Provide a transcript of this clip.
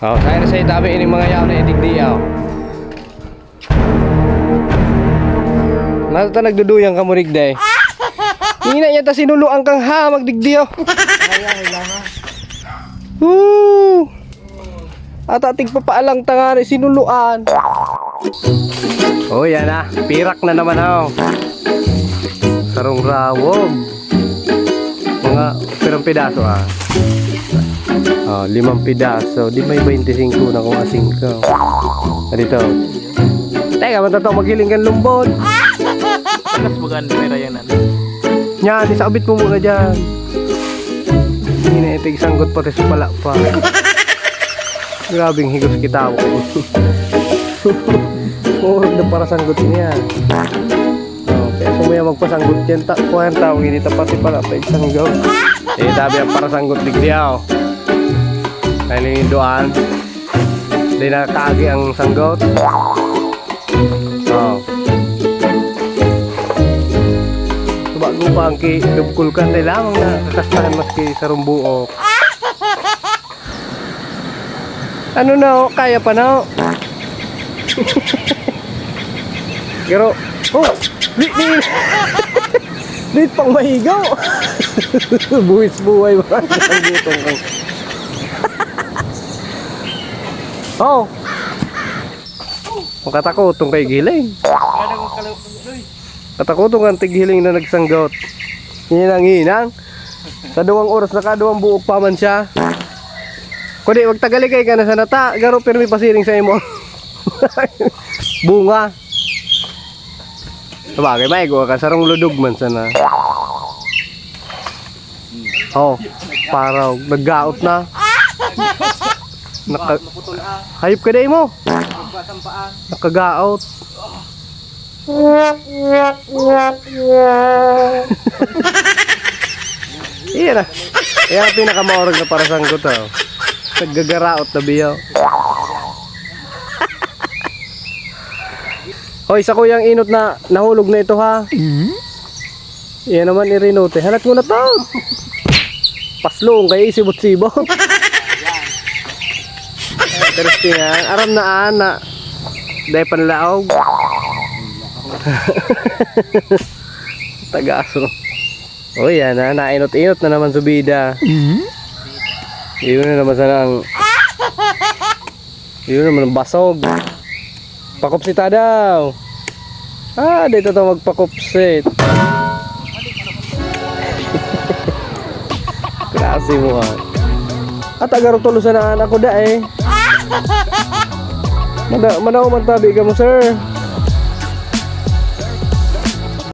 Oh, saya sa tabi ini mga yaw na idigdiyaw. Nata nagduduyang ka mo rigday. Hindi na yata sinuluan kang ha magdigdiyaw. At ating papaalang tangari sinuluan. Oh yan na, pirak na naman ho. Sarong rawog. Mga pirang pidaso ah. Oh, 5 pidaso. Di may 25 na kung asing ka. Dito. Teka, matataw maghiling kang lumbod. Panas bagan pera yan ano. Yan, isaabit mo muna dyan. Hindi na itig sanggot pati sa pala pa. Grabing higos kita ako. Murag na para sanggot niya. Oh, kaya sumaya magpasanggot yan. Kuhan tawag hindi pati pala pa isanggot. Eh, tabi ang para sanggot digdiyaw. Dahil yung doan. Hindi nakakaagi ang sanggot. Oh. Bago pa ang kidubkulkan dahil lamang na kakastahan maski sa rumbuok. Ano na o? Kaya pa na o? Pero, oh! Di pang mahigaw! Buwis buhay ba? Ang butong kang. Oh! Makatakotong kay giling. Katakotong ang tighiling na nagsanggot. Hinang-hinang. Sa 2 oras na kaduwang buok pa man siya. Kundi magtagaligay ka na sa nata. Garo pero may pasiring sa imo. Bunga. Sabagay, maigo ka. Sarong ludog man sana. Oh, paraw. Naggaot na. Hayop ka day mo. Nakagaot. Iya na. Yan ang pinakamaurag na para sanggot oh. Naggagaraot na biyaw. Hoy, sa kuyang inot na nahulog na ito ha. Yan naman irinote. Halat mo na to. Paslong kaya isibot-sibot. Interesting ha. Aram na ana. Dahil panlaog. Tagaso. O yan na, nainot-inot na naman subida. Yun na naman sana ang yun naman ang basog. Pakupsita daw. Ah, dito to magpakupsit. Klase mo ha. At agarong tulusan na anak ko da eh. Manaw man tabi ka mo sir.